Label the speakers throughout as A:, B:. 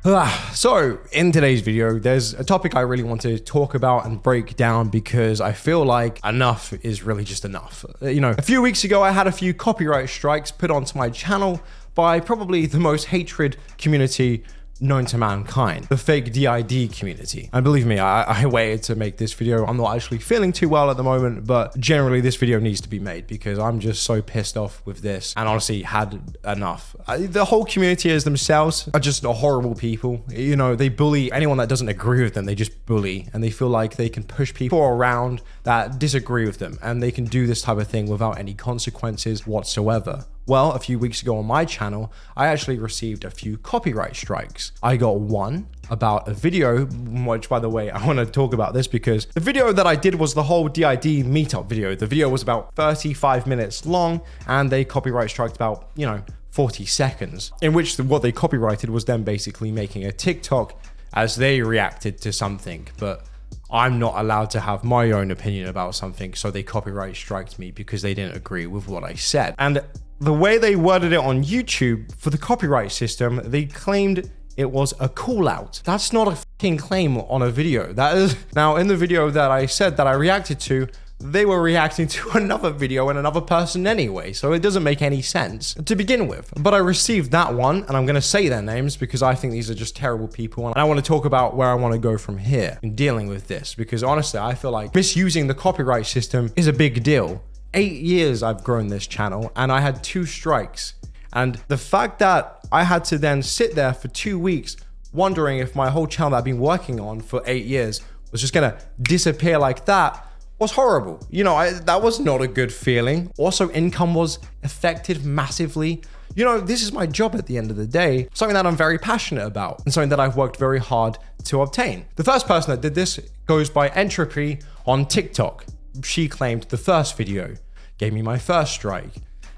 A: So in today's video, there's a topic I really want to talk about and break down because I feel like enough is really just enough. You know, a few weeks ago, I had a few copyright strikes put onto my channel by probably the most hatred community known to mankind, the fake DID community. And believe me, I waited to make this video. I'm not actually feeling too well at the moment, but generally this video needs to be made because I'm just so pissed off with this and honestly had enough. The whole community as themselves are just horrible people. You know, they bully anyone that doesn't agree with them. They just bully and they feel like they can push people around that disagree with them and they can do this type of thing without any consequences whatsoever. Well, a few weeks ago on my channel, I actually received a few copyright strikes. I got one about a video, which by the way, I want to talk about this because the video that I did was the whole DID meetup video. The video was about 35 minutes long and they copyright striked about, 40 seconds, in which what they copyrighted was them basically making a TikTok as they reacted to something. But I'm not allowed to have my own opinion about something, so they copyright striked me because they didn't agree with what I said. And the way they worded it on YouTube for the copyright system, they claimed it was a call out. That's not a fucking claim on a video. That is, now in the video that I said that I reacted to, they were reacting to another video and another person anyway, so it doesn't make any sense to begin with. But I received that one, and I'm gonna say their names because I think these are just terrible people, and I wanna talk about where I wanna go from here in dealing with this, because honestly, I feel like misusing the copyright system is a big deal. 8 years I've grown this channel and I had 2 strikes. And the fact that I had to then sit there for 2 weeks wondering if my whole channel that I've been working on for 8 years was just gonna disappear like that was horrible. That was not a good feeling. Also, income was affected massively. This is my job at the end of the day, something that I'm very passionate about and something that I've worked very hard to obtain. The first person that did this goes by Entropy on TikTok. She claimed the first video gave me my first strike.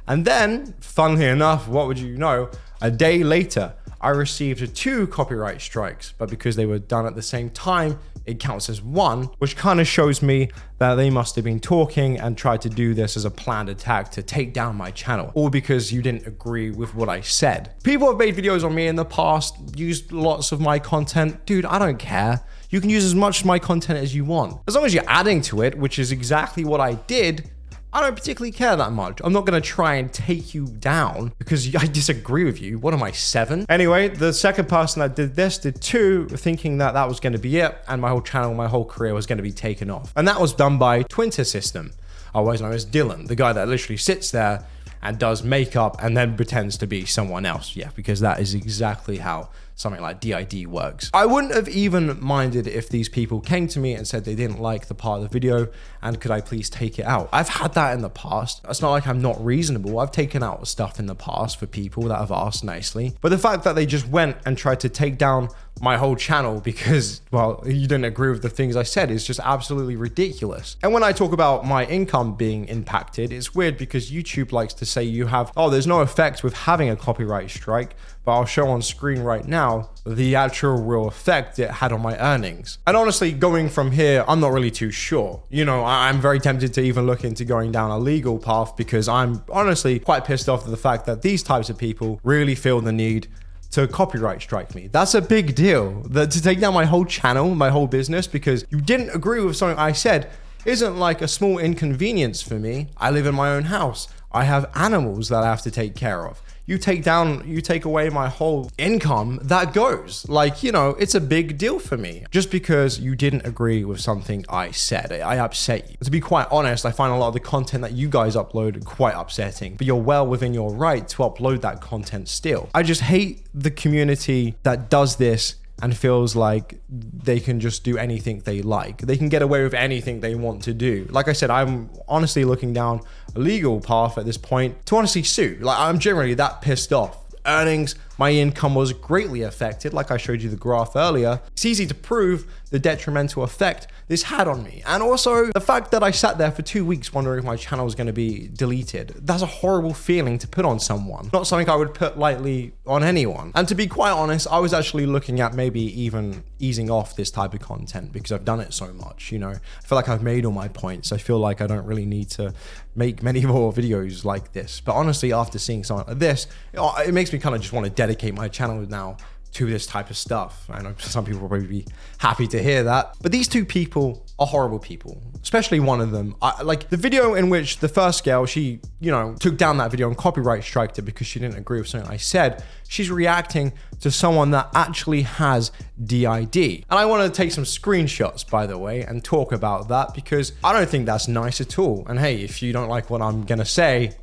A: And then, funnily enough, what would you know, a day later, I received 2 copyright strikes, but because they were done at the same time, it counts as 1, which kind of shows me that they must have been talking and tried to do this as a planned attack to take down my channel, all because you didn't agree with what I said. People have made videos on me in the past, used lots of my content. Dude, I don't care. You can use as much of my content as you want. As long as you're adding to it, which is exactly what I did, I don't particularly care that much. I'm not gonna try and take you down because I disagree with you. What am I, 7? Anyway, the second person that did this did 2, thinking that that was gonna be it and my whole channel, my whole career was gonna be taken off. And that was done by Twinter System, otherwise known as Dylan, the guy that literally sits there and does makeup and then pretends to be someone else. Yeah, because that is exactly how something like DID works. I wouldn't have even minded if these people came to me and said they didn't like the part of the video and could I please take it out. I've had that in the past. It's not like I'm not reasonable. I've taken out stuff in the past for people that have asked nicely. But the fact that they just went and tried to take down my whole channel because, well, you didn't agree with the things I said is just absolutely ridiculous. And when I talk about my income being impacted, it's weird because YouTube likes to say you have, there's no effect with having a copyright strike, but I'll show on screen right now the actual real effect it had on my earnings. And honestly, going from here, I'm not really too sure. I'm very tempted to even look into going down a legal path because I'm honestly quite pissed off at the fact that these types of people really feel the need to copyright strike me. That's a big deal. To take down my whole channel, my whole business, because you didn't agree with something I said isn't like a small inconvenience for me. I live in my own house. I have animals that I have to take care of. You take away my whole income, that goes. It's a big deal for me. Just because you didn't agree with something I said, I upset you. To be quite honest, I find a lot of the content that you guys upload quite upsetting, but you're well within your right to upload that content still. I just hate the community that does this and feels like they can just do anything they like. They can get away with anything they want to do. Like I said, I'm honestly looking down a legal path at this point to honestly sue. I'm generally that pissed off. Earnings, my income was greatly affected. Like I showed you the graph earlier. It's easy to prove the detrimental effect this had on me. And also the fact that I sat there for 2 weeks wondering if my channel was going to be deleted. That's a horrible feeling to put on someone. Not something I would put lightly on anyone. And to be quite honest, I was actually looking at maybe even easing off this type of content because I've done it so much, I feel like I've made all my points. I feel like I don't really need to make many more videos like this. But honestly, after seeing something like this, it makes me kind of just want to dedicate my channel now to this type of stuff. I know some people will probably be happy to hear that, but these two people are horrible people, especially one of them. Like the video in which the first girl, she, took down that video and copyright striked it because she didn't agree with something I said. She's reacting to someone that actually has DID. And I want to take some screenshots, by the way, and talk about that because I don't think that's nice at all. And hey, if you don't like what I'm going to say,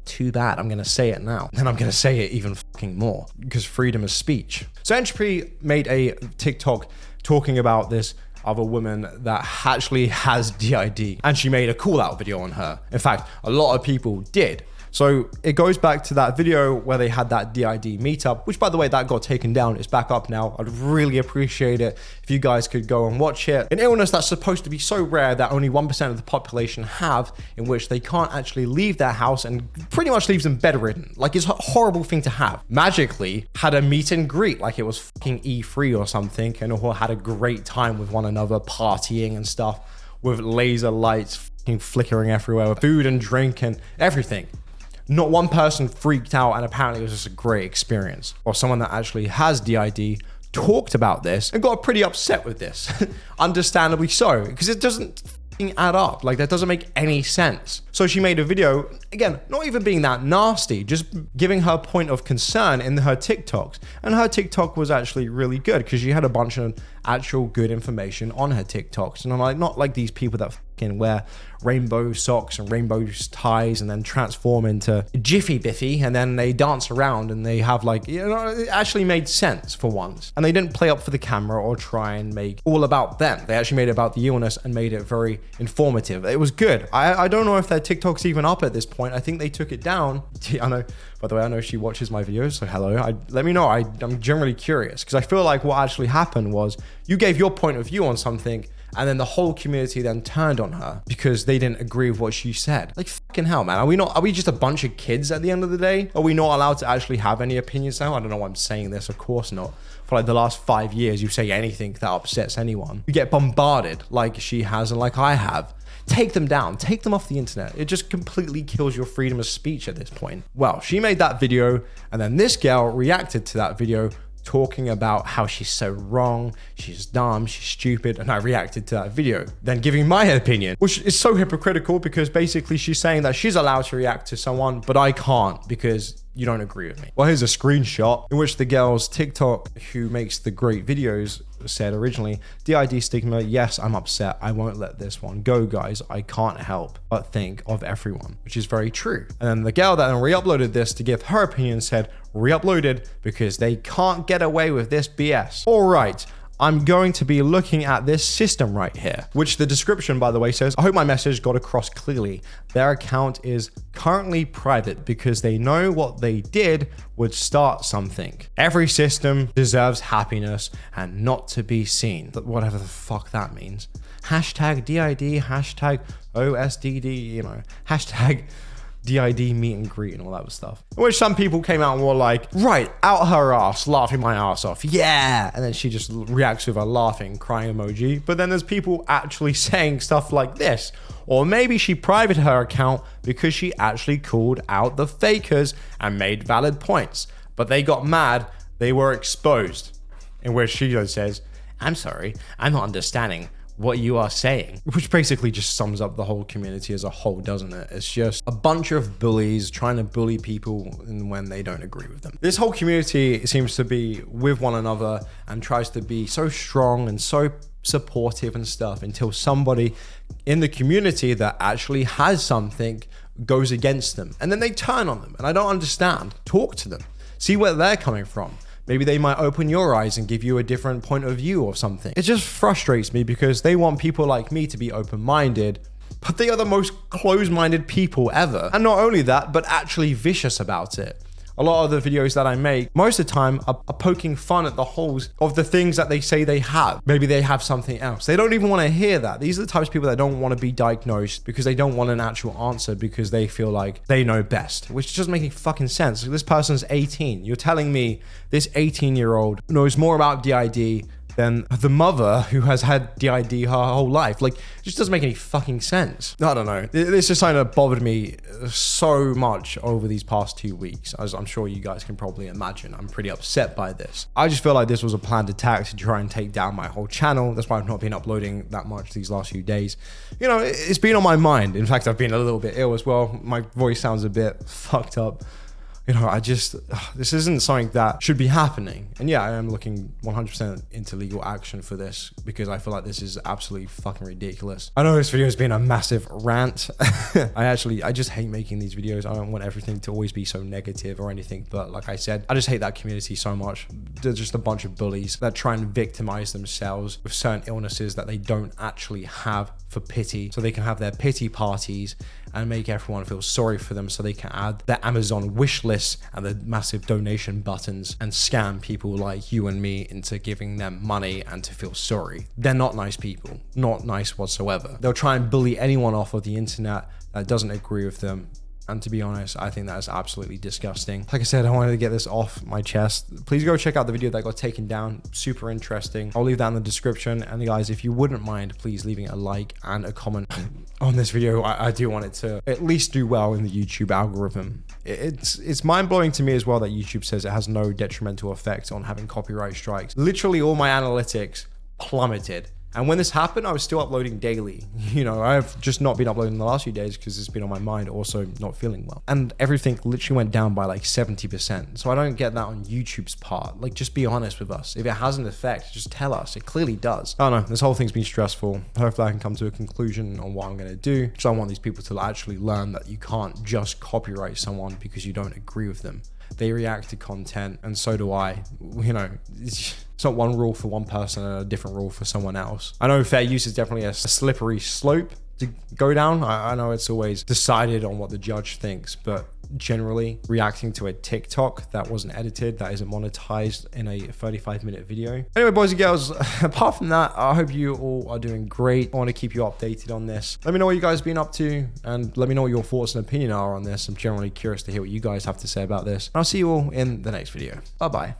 A: too bad. I'm going to say it now. And I'm going to say it even fucking more because freedom of speech. So Entropy made a TikTok talking about this other woman that actually has DID, and she made a call out video on her. In fact, a lot of people did. So it goes back to that video where they had that DID meetup, which by the way, that got taken down. It's back up now. I'd really appreciate it if you guys could go and watch it. An illness that's supposed to be so rare that only 1% of the population have, in which they can't actually leave their house and pretty much leaves them bedridden. Like, it's a horrible thing to have. Magically had a meet and greet like it was fucking E3 or something, and all had a great time with one another, partying and stuff, with laser lights fucking flickering everywhere, with food and drink and everything. Not one person freaked out, and apparently it was just a great experience. Or someone that actually has DID talked about this and got pretty upset with this. Understandably so, because it doesn't fucking add up. Like, that doesn't make any sense. So she made a video, again, not even being that nasty, just giving her point of concern in her TikToks. And her TikTok was actually really good because she had a bunch of actual good information on her TikToks. And I'm like, not like these people that fucking wear rainbow socks and rainbow ties and then transform into Jiffy Biffy and then they dance around and they have like, it actually made sense for once. And they didn't play up for the camera or try and make all about them. They actually made it about the illness and made it very informative. It was good. I don't know if their TikTok's even up at this point. I think they took it down. I know, by the way, I know she watches my videos, so hello. Let me know. I'm generally curious because I feel like what actually happened was you gave your point of view on something and then the whole community then turned on her because they didn't agree with what she said. Like, fucking hell, man. Are we just a bunch of kids at the end of the day? Are we not allowed to actually have any opinions now? I don't know why I'm saying this. Of course not. For like the last 5 years, you say anything that upsets anyone, you get bombarded like she has and like I have. Take them down, take them off the internet. It just completely kills your freedom of speech at this point. Well, she made that video and then this girl reacted to that video talking about how she's so wrong, she's dumb, she's stupid, and I reacted to that video, then giving my opinion, which is so hypocritical because basically she's saying that she's allowed to react to someone, but I can't because you don't agree with me. Well, here's a screenshot in which the girl's TikTok, who makes the great videos, said originally, DID stigma, yes, I'm upset. I won't let this one go, guys. I can't help but think of everyone, which is very true. And then the girl that then re-uploaded this to give her opinion said, re-uploaded because they can't get away with this BS. All right. I'm going to be looking at this system right here, which the description, by the way, says, I hope my message got across clearly. Their account is currently private because they know what they did would start something. Every system deserves happiness and not to be seen. Whatever the fuck that means. Hashtag DID, hashtag OSDD, hashtag DID meet and greet and all that stuff. In which some people came out and were like, right, out her ass, laughing my ass off. Yeah. And then she just reacts with a laughing, crying emoji. But then there's people actually saying stuff like this. Or maybe she privated her account because she actually called out the fakers and made valid points. But they got mad, they were exposed. In which she says, I'm sorry, I'm not understanding what you are saying, which basically just sums up the whole community as a whole, doesn't it? It's just a bunch of bullies trying to bully people when they don't agree with them. This whole community seems to be with one another and tries to be so strong and so supportive and stuff until somebody in the community that actually has something goes against them and then they turn on them. And I don't understand. Talk to them. See where they're coming from. Maybe they might open your eyes and give you a different point of view or something. It just frustrates me because they want people like me to be open-minded, but they are the most closed-minded people ever. And not only that, but actually vicious about it. A lot of the videos that I make, most of the time, are poking fun at the holes of the things that they say they have. Maybe they have something else. They don't even want to hear that. These are the types of people that don't want to be diagnosed because they don't want an actual answer because they feel like they know best, which doesn't make any fucking sense. This person's 18. You're telling me this 18-year-old knows more about DID than the mother who has had DID her whole life. Like, it just doesn't make any fucking sense. I don't know. This is something that bothered me so much over these past 2 weeks, as I'm sure you guys can probably imagine. I'm pretty upset by this. I just feel like this was a planned attack to try and take down my whole channel. That's why I've not been uploading that much these last few days. You know, it's been on my mind. In fact, I've been a little bit ill as well. My voice sounds a bit fucked up. You know, this isn't something that should be happening. And yeah, I am looking 100% into legal action for this because I feel like this is absolutely fucking ridiculous. I know this video has been a massive rant. I just hate making these videos. I don't want everything to always be so negative or anything. But like I said, I just hate that community so much. They're just a bunch of bullies that try and victimize themselves with certain illnesses that they don't actually have for pity. So they can have their pity parties and make everyone feel sorry for them so they can add their Amazon wish list and the massive donation buttons and scam people like you and me into giving them money and to feel sorry. They're not nice people, not nice whatsoever. They'll try and bully anyone off of the internet that doesn't agree with them. And to be honest, I think that is absolutely disgusting. Like I said, I wanted to get this off my chest. Please go check out the video that got taken down. Super interesting. I'll leave that in the description. And guys, if you wouldn't mind, please leaving a like and a comment on this video. I do want it to at least do well in the YouTube algorithm. It's mind-blowing to me as well that YouTube says it has no detrimental effect on having copyright strikes. Literally all my analytics plummeted. And when this happened, I was still uploading daily. You know, I've just not been uploading the last few days because it's been on my mind, also not feeling well. And everything literally went down by like 70%. So I don't get that on YouTube's part. Like, just be honest with us. If it has an effect, just tell us. It clearly does. I don't know. This whole thing's been stressful. Hopefully I can come to a conclusion on what I'm going to do. Because I want these people to actually learn that you can't just copyright someone because you don't agree with them. They react to content, and so do I. You know, it's not one rule for one person and a different rule for someone else. I know fair use is definitely a slippery slope to go down. I know it's always decided on what the judge thinks, but generally reacting to a TikTok that wasn't edited, that isn't monetized in a 35-minute video. Anyway, boys and girls, apart from that, I hope you all are doing great. I want to keep you updated on this. Let me know what you guys have been up to, and let me know what your thoughts and opinion are on this. I'm generally curious to hear what you guys have to say about this. And I'll see you all in the next video. Bye-bye.